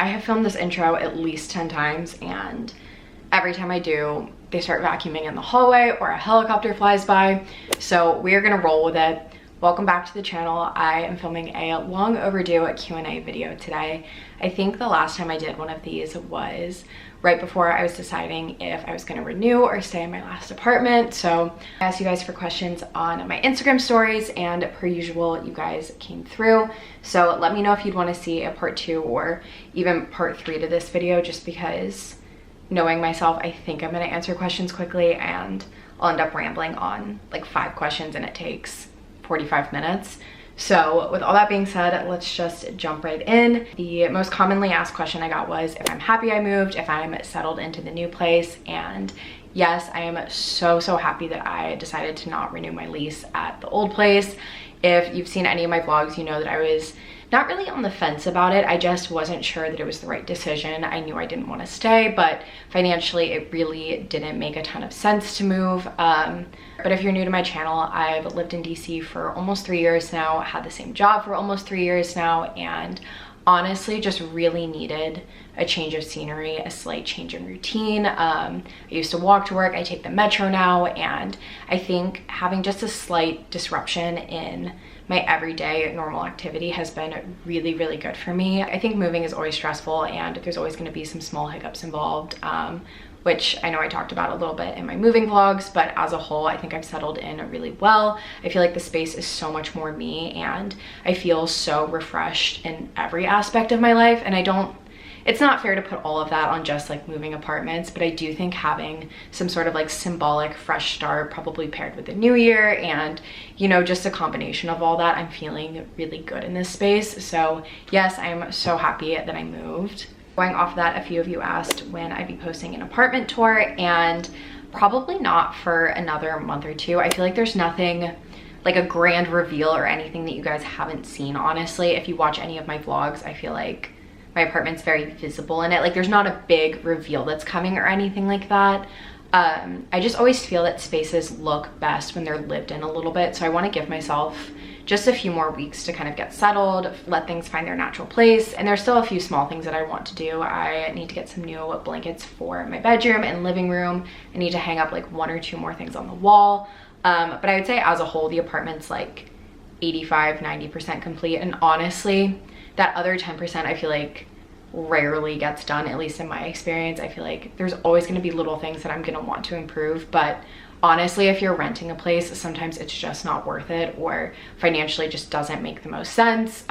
I have filmed this intro at least 10 times, and every time I do, they start vacuuming in the hallway or a helicopter flies by. So we're gonna roll with it. Welcome back to the channel. I am filming a long overdue Q&A video today. I think the last time I did one of these was right before I was deciding if I was gonna renew or stay in my last apartment. So I asked you guys for questions on my Instagram stories, and per usual, you guys came through. So let me know if you'd wanna see a part 2 or even part 3 to this video, just because knowing myself, I think I'm gonna answer questions quickly and I'll end up rambling on like 5 questions and it takes 45 minutes. So with all that being said, let's just jump right in. The most commonly asked question I got was if I'm happy I moved, if I'm settled into the new place. And yes, I am so happy that I decided to not renew my lease at the old place. If you've seen any of my vlogs, you know that I was not really on the fence about it. I just wasn't sure that it was the right decision. I knew I didn't want to stay, but financially it really didn't make a ton of sense to move. But if you're new to my channel, I've lived in DC for almost 3 years now, had the same job for almost 3 years now, and honestly just really needed a change of scenery, a slight change in routine. I used to walk to work, I take the metro now, and I think having just a slight disruption in my everyday normal activity has been really good for me. I think moving is always stressful and there's always going to be some small hiccups involved, which I know I talked about a little bit in my moving vlogs, but as a whole, I think I've settled in really well. I feel like the space is so much more me, and I feel so refreshed in every aspect of my life. And it's not fair to put all of that on just like moving apartments, but I do think having some sort of like symbolic fresh start, probably paired with the new year, and you know, just a combination of all that, I'm feeling really good in this space. So yes, I'm so happy that I moved. Going off that, a few of you asked when I'd be posting an apartment tour, and probably not for another month or two. I feel like there's nothing like a grand reveal or anything that you guys haven't seen, honestly. If you watch any of my vlogs, I feel like my apartment's very visible in it. Like there's not a big reveal that's coming or anything like that. I just always feel that spaces look best when they're lived in a little bit. So I want to give myself just a few more weeks to kind of get settled, let things find their natural place. And there's still a few small things that I want to do. I need to get some new blankets for my bedroom and living room. I need to hang up like 1 or 2 more things on the wall. But I would say as a whole, the apartment's like 85–90% complete. And honestly, that other 10% I feel like rarely gets done, at least in my experience. I feel like there's always going to be little things that I'm going to want to improve, but honestly, if you're renting a place, sometimes it's just not worth it, or financially just doesn't make the most sense.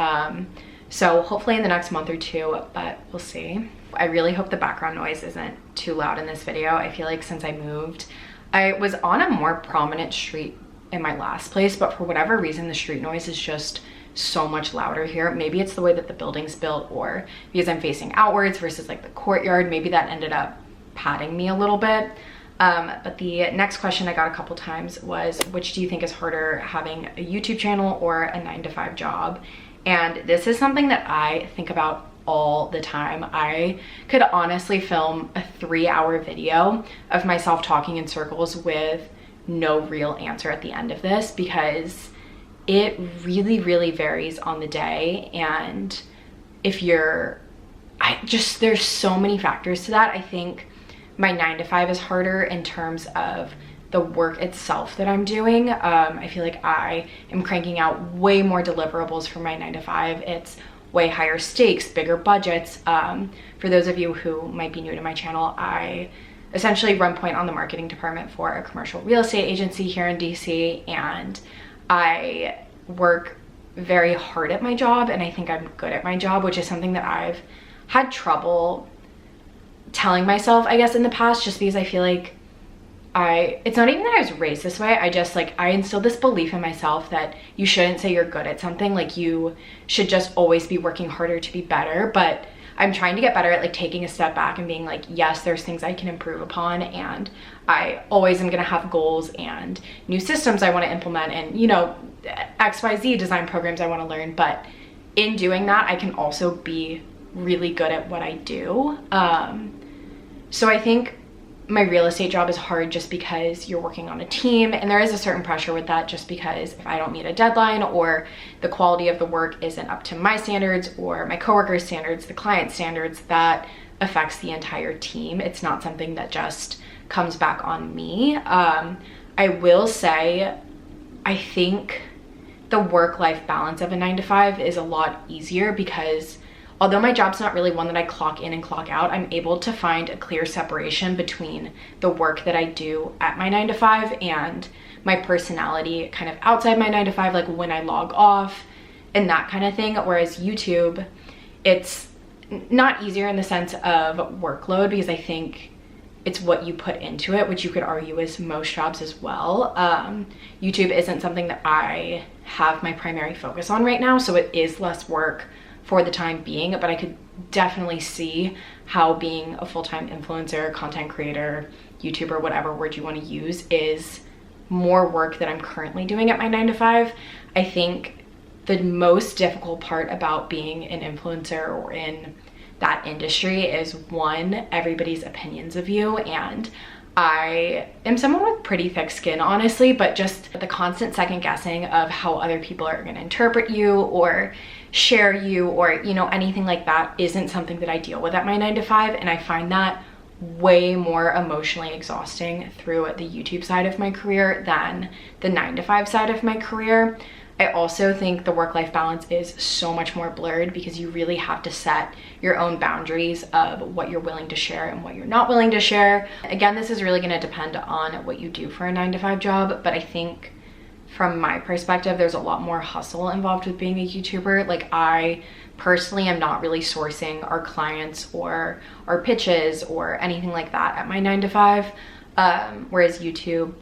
So hopefully in the next month or 2, but we'll see. I really hope the background noise isn't too loud in this video. I feel like since I moved, I was on a more prominent street in my last place, but for whatever reason, the street noise is just so much louder here. Maybe it's the way that the building's built, or because I'm facing outwards versus like the courtyard, maybe that ended up padding me a little bit. But the next question I got a couple times was, which do you think is harder, having a YouTube channel or a 9-to-5 job? And this is something that I think about all the time. I could honestly film a 3-hour video of myself talking in circles with no real answer at the end of this, because it really varies on the day. And if there's so many factors to that. I think my 9-to-5 is harder in terms of the work itself that I'm doing. I feel like I am cranking out way more deliverables for my 9-to-5. It's way higher stakes, bigger budgets. For those of you who might be new to my channel, I essentially run point on the marketing department for a commercial real estate agency here in DC, and I work very hard at my job, and I think I'm good at my job, which is something that I've had trouble telling myself, I guess, in the past, just because I feel like it's not even that I was raised this way. I instilled this belief in myself that you shouldn't say you're good at something. Like you should just always be working harder to be better. But I'm trying to get better at like taking a step back and being like, yes, there's things I can improve upon, and I always am gonna have goals and new systems I want to implement, and you know, XYZ design programs I want to learn. But in doing that, I can also be really good at what I do. So I think my real estate job is hard just because you're working on a team, and there is a certain pressure with that, just because if I don't meet a deadline or the quality of the work isn't up to my standards or my coworkers' standards, the client standards, that affects the entire team. It's not something that just comes back on me. I will say, I think the work-life balance of a 9-to-5 is a lot easier because although my job's not really one that I clock in and clock out, I'm able to find a clear separation between the work that I do at my 9-to-5 and my personality kind of outside my 9-to-5, like when I log off and that kind of thing. Whereas YouTube, it's not easier in the sense of workload, because I think it's what you put into it, which you could argue is most jobs as well. YouTube isn't something that I have my primary focus on right now, so it is less work for the time being, but I could definitely see how being a full-time influencer, content creator, YouTuber, whatever word you want to use, is more work that I'm currently doing at my 9-to-5. I think the most difficult part about being an influencer or in that industry is, one, everybody's opinions of you, and I am someone with pretty thick skin, honestly, but just the constant second guessing of how other people are going to interpret you or share you or, you know, anything like that isn't something that I deal with at my 9-to-5, and I find that way more emotionally exhausting through the YouTube side of my career than the 9-to-5 side of my career. I also think the work-life balance is so much more blurred because you really have to set your own boundaries of what you're willing to share and what you're not willing to share. Again, this is really going to depend on what you do for a 9-to-5 job, but I think from my perspective, there's a lot more hustle involved with being a YouTuber. Like, I personally am not really sourcing our clients or our pitches or anything like that at my 9-to-5, whereas YouTube,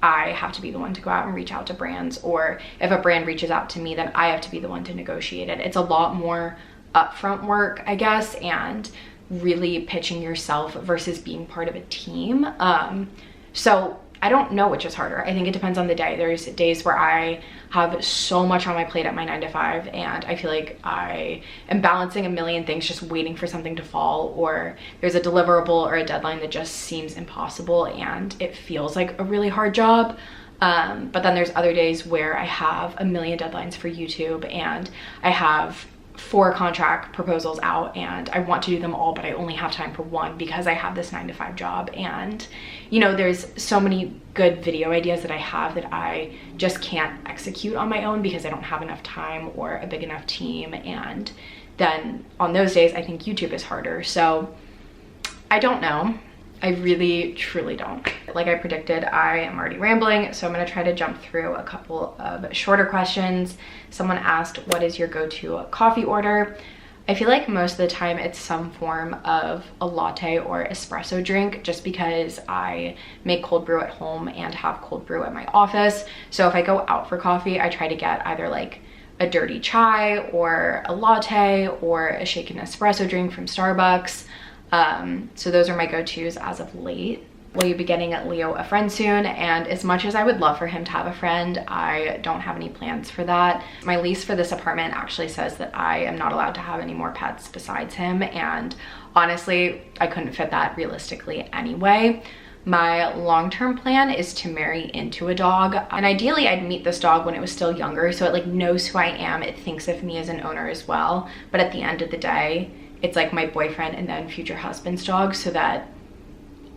I have to be the one to go out and reach out to brands, or if a brand reaches out to me, then I have to be the one to negotiate it. It's a lot more upfront work, I guess, and really pitching yourself versus being part of a team. So I don't know which is harder. I think it depends on the day. There's days where I have so much on my plate at my 9-to-5 and I feel like I am balancing a million things just waiting for something to fall, or there's a deliverable or a deadline that just seems impossible and it feels like a really hard job. But then there's other days where I have a million deadlines for YouTube and I have 4 contract proposals out and I want to do them all, but I only have time for one because I have this 9-to-5 job. And you know, there's so many good video ideas that I have that I just can't execute on my own because I don't have enough time or a big enough team. And then on those days, I think YouTube is harder. So I don't know. I really, truly don't. Like I predicted, I am already rambling, so I'm gonna try to jump through a couple of shorter questions. Someone asked, what is your go-to coffee order? I feel like most of the time it's some form of a latte or espresso drink, just because I make cold brew at home and have cold brew at my office. So if I go out for coffee, I try to get either like a dirty chai or a latte or a shaken espresso drink from Starbucks. So those are my go-tos as of late. Will you be getting Leo a friend soon? And as much as I would love for him to have a friend, I don't have any plans for that. My lease for this apartment actually says that I am not allowed to have any more pets besides him, and honestly, I couldn't fit that realistically anyway. My long-term plan is to marry into a dog, and ideally I'd meet this dog when it was still younger so it like knows who I am, it thinks of me as an owner as well, but at the end of the day, it's like my boyfriend and then future husband's dog, so that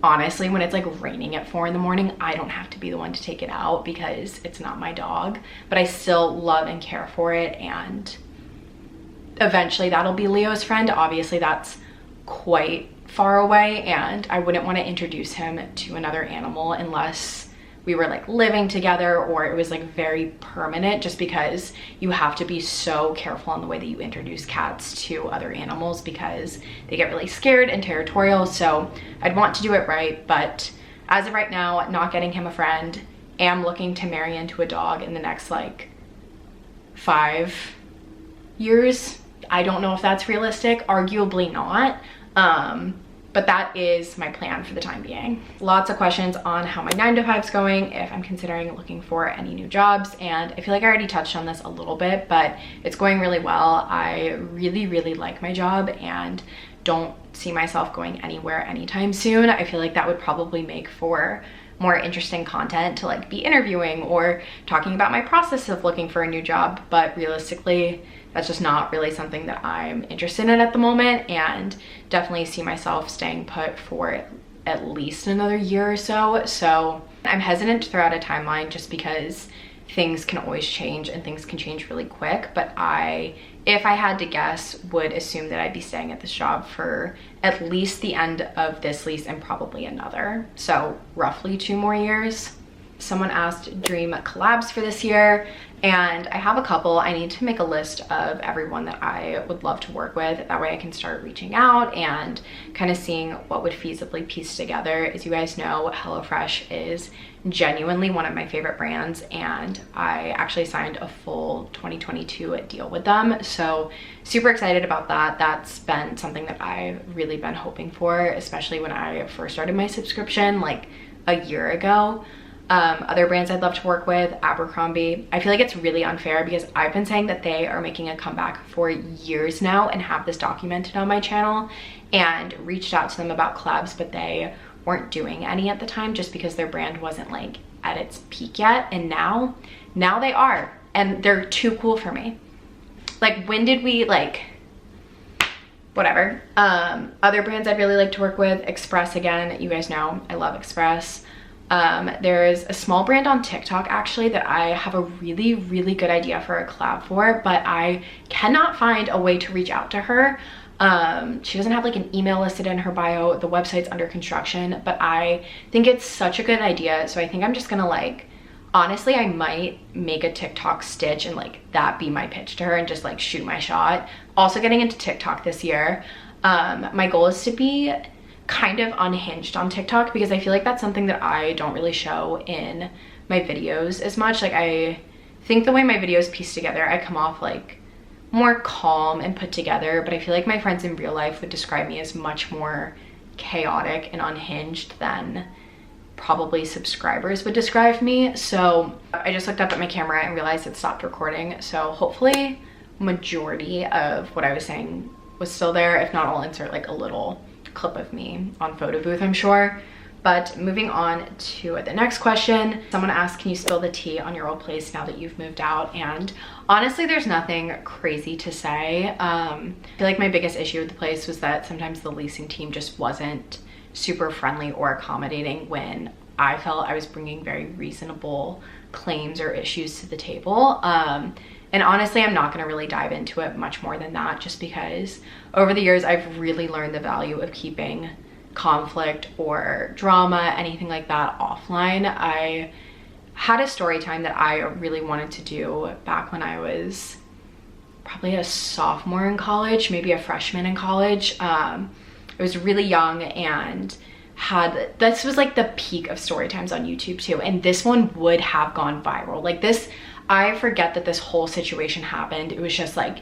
honestly, when it's like raining at 4 in the morning, I don't have to be the one to take it out because it's not my dog, but I still love and care for it. And eventually that'll be Leo's friend. Obviously that's quite far away and I wouldn't want to introduce him to another animal unless we were like living together or it was like very permanent, just because you have to be so careful on the way that you introduce cats to other animals because they get really scared and territorial. So I'd want to do it right, but as of right now, not getting him a friend. Am looking to marry into a dog in the next like 5 years. I don't know if that's realistic, arguably not. But that is my plan for the time being. Lots of questions on how my 9-to-5's going, if I'm considering looking for any new jobs, and I feel like I already touched on this a little bit, but it's going really well. I really, really like my job, and don't see myself going anywhere anytime soon. I feel like that would probably make for more interesting content to like be interviewing or talking about my process of looking for a new job, but realistically that's just not really something that I'm interested in at the moment, and definitely see myself staying put for at least another year or so. So I'm hesitant to throw out a timeline just because things can always change and things can change really quick, but if I had to guess, would assume that I'd be staying at this job for at least the end of this lease and probably another. So roughly 2 more years. Someone asked dream collabs for this year, and I have a couple. I need to make a list of everyone that I would love to work with. That way I can start reaching out and kind of seeing what would feasibly piece together. As you guys know, HelloFresh is genuinely one of my favorite brands, and I actually signed a full 2022 deal with them. So super excited about that. That's been something that I've really been hoping for, especially when I first started my subscription like a year ago. Other brands I'd love to work with, Abercrombie. I feel like it's really unfair because I've been saying that they are making a comeback for years now and have this documented on my channel, and reached out to them about collabs, but they weren't doing any at the time just because their brand wasn't like at its peak yet. And now they are, and they're too cool for me. Like, when did we like, whatever. Other brands I'd really like to work with, Express again. You guys know I love Express. There's a small brand on TikTok actually that I have a really, really good idea for a collab for, but I cannot find a way to reach out to her. She doesn't have like an email listed in her bio. The website's under construction, but I think it's such a good idea. So I think I'm just gonna like, honestly, I might make a TikTok stitch and like that be my pitch to her and just like shoot my shot. Also getting into TikTok this year. My goal is to be kind of unhinged on TikTok because I feel like that's something that I don't really show in my videos as much. Like, I think the way my videos piece together, I come off like more calm and put together, but I feel like my friends in real life would describe me as much more chaotic and unhinged than probably subscribers would describe me. So I just looked up at my camera and realized it stopped recording. So hopefully majority of what I was saying was still there. If not, I'll insert like a little clip of me on photo booth, I'm sure. But moving on to the next question, someone asked, can you spill the tea on your old place now that you've moved out? And honestly, there's nothing crazy to say. I feel like my biggest issue with the place was that sometimes the leasing team just wasn't super friendly or accommodating when I felt I was bringing very reasonable claims or issues to the table. And honestly, I'm not gonna really dive into it much more than that, just because over the years, I've really learned the value of keeping conflict or drama, anything like that, offline. I had a story time that I really wanted to do back when I was probably a sophomore in college, maybe a freshman in college. I was really young and this was like the peak of story times on YouTube too. And this one would have gone viral. Like this, I forget that this whole situation happened. It was just like,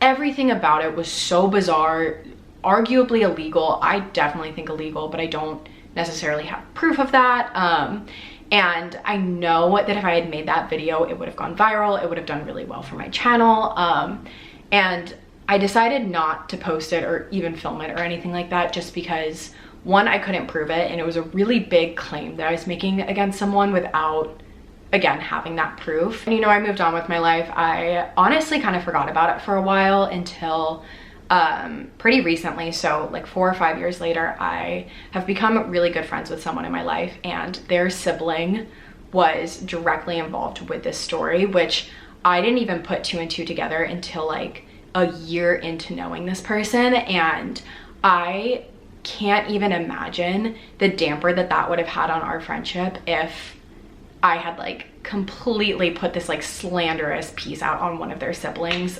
everything about it was so bizarre, arguably illegal. I definitely think illegal, but I don't necessarily have proof of that. And I know that if I had made that video, it would have gone viral. It would have done really well for my channel. And I decided not to post it or even film it or anything like that, just because one, I couldn't prove it. And it was a really big claim that I was making against someone without, again, having that proof. And you know, I moved on with my life. I honestly kind of forgot about it for a while until pretty recently. So like 4 or 5 years later, I have become really good friends with someone in my life, and their sibling was directly involved with this story, which I didn't even put 2 and 2 together until like a year into knowing this person. And I can't even imagine the damper that that would have had on our friendship if I had like completely put this like slanderous piece out on one of their siblings.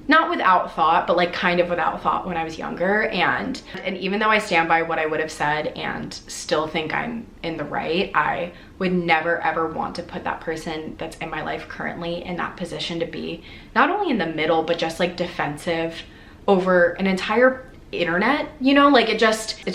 Not without thought, but like kind of without thought when I was younger. And even though I stand by what I would have said and still think I'm in the right, I would never ever want to put that person that's in my life currently in that position to be not only in the middle, but just like defensive over an entire internet, you know, like it's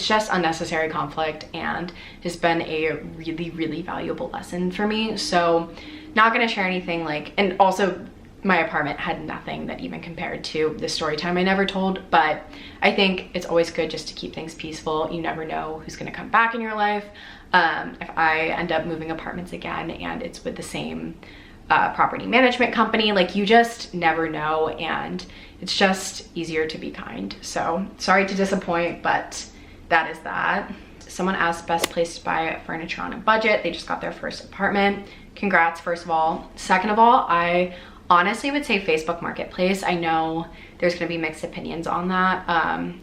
just unnecessary conflict, and has been a really, really valuable lesson for me. So not gonna share anything like, and also my apartment had nothing that even compared to the story time I never told. But I think it's always good just to keep things peaceful. You never know who's gonna come back in your life. If I end up moving apartments again and it's with the same property management company, like you just never know, and it's just easier to be kind. So sorry to disappoint, but that is that. Someone asked best place to buy furniture on a budget. They just got their first apartment. Congrats, first of all. Second of all, I honestly would say Facebook Marketplace. I know there's gonna be mixed opinions on that,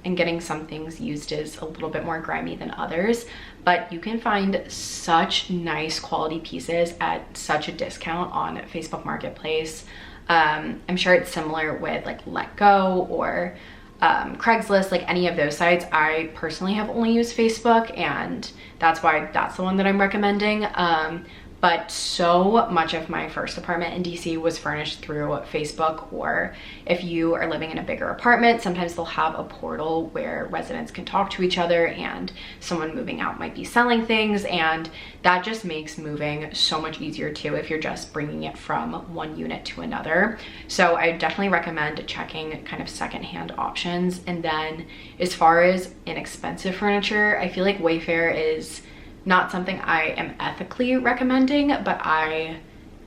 and getting some things used is a little bit more grimy than others, but you can find such nice quality pieces at such a discount on Facebook Marketplace. I'm sure it's similar with like Let Go or Craigslist, like any of those sites. I personally have only used Facebook, and that's why that's the one that I'm recommending. But so much of my first apartment in DC was furnished through Facebook, or if you are living in a bigger apartment, sometimes they'll have a portal where residents can talk to each other, and someone moving out might be selling things, and that just makes moving so much easier too if you're just bringing it from one unit to another. So I definitely recommend checking kind of secondhand options. And then as far as inexpensive furniture, I feel like Wayfair is not something I am ethically recommending, but I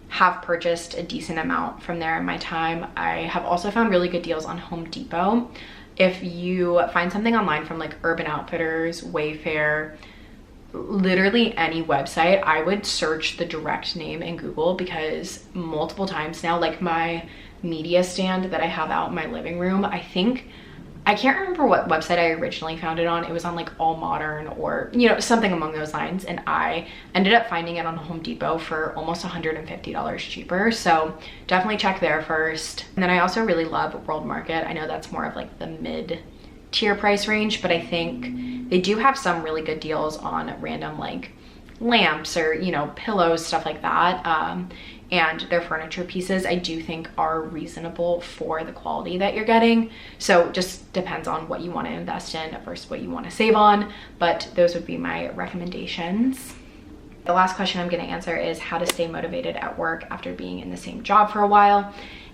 have purchased a decent amount from there in my time. I have also found really good deals on Home Depot. If you find something online from like Urban Outfitters, Wayfair, literally any website, I would search the direct name in Google, because multiple times now, like my media stand that I have out in my living room, I can't remember what website I originally found it on. It was on like All Modern or, you know, something along those lines. And I ended up finding it on Home Depot for almost $150 cheaper. So definitely check there first. And then I also really love World Market. I know that's more of like the mid-tier price range, but I think they do have some really good deals on random like lamps or, you know, pillows, stuff like that. And their furniture pieces I do think are reasonable for the quality that you're getting. So just depends on what you want to invest in versus what you want to save on, but those would be my recommendations. The last question I'm going to answer is how to stay motivated at work after being in the same job for a while.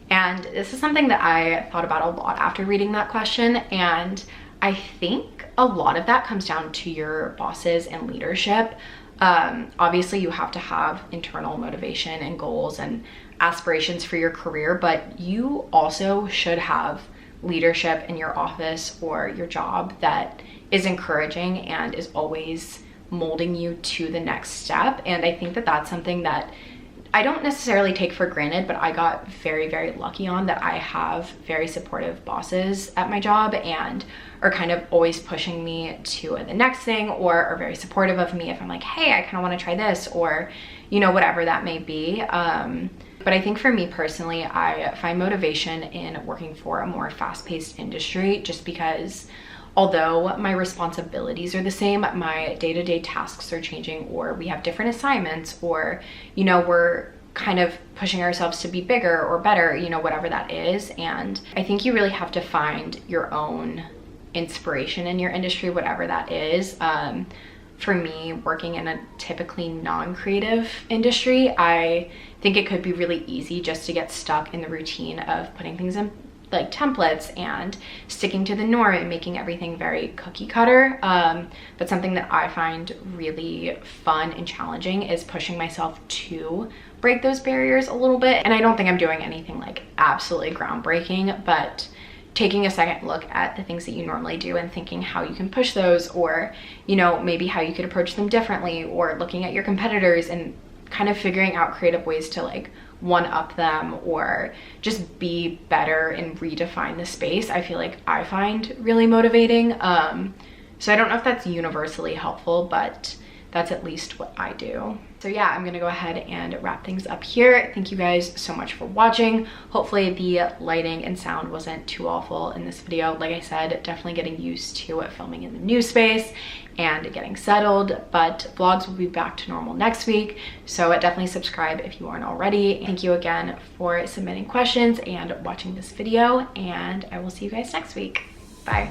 And this is something that I thought about a lot after reading that question, and I think a lot of that comes down to your bosses and leadership. Obviously you have to have internal motivation and goals and aspirations for your career, but you also should have leadership in your office or your job that is encouraging and is always molding you to the next step. And I think that that's something that I don't necessarily take for granted, but I got very, very lucky on that. I have very supportive bosses at my job and are kind of always pushing me to the next thing, or are very supportive of me if I'm like, hey, I kind of want to try this, or, you know, whatever that may be. But I think for me personally, I find motivation in working for a more fast-paced industry, just because although my responsibilities are the same, my day-to-day tasks are changing, or we have different assignments, or, you know, we're kind of pushing ourselves to be bigger or better, you know, whatever that is. And I think you really have to find your own inspiration in your industry, whatever that is. For me, working in a typically non-creative industry, I think it could be really easy just to get stuck in the routine of putting things in like templates and sticking to the norm and making everything very cookie cutter. But something that I find really fun and challenging is pushing myself to break those barriers a little bit. And I don't think I'm doing anything like absolutely groundbreaking, but taking a second look at the things that you normally do and thinking how you can push those, or, you know, maybe how you could approach them differently, or looking at your competitors and kind of figuring out creative ways to like one up them or just be better and redefine the space, I feel like I find really motivating. So I don't know if that's universally helpful, but that's at least what I do. So yeah, I'm gonna go ahead and wrap things up here. Thank you guys so much for watching. Hopefully the lighting and sound wasn't too awful in this video. Like I said, definitely getting used to filming in the new space and getting settled, but vlogs will be back to normal next week. So definitely subscribe if you aren't already. Thank you again for submitting questions and watching this video, and I will see you guys next week. Bye.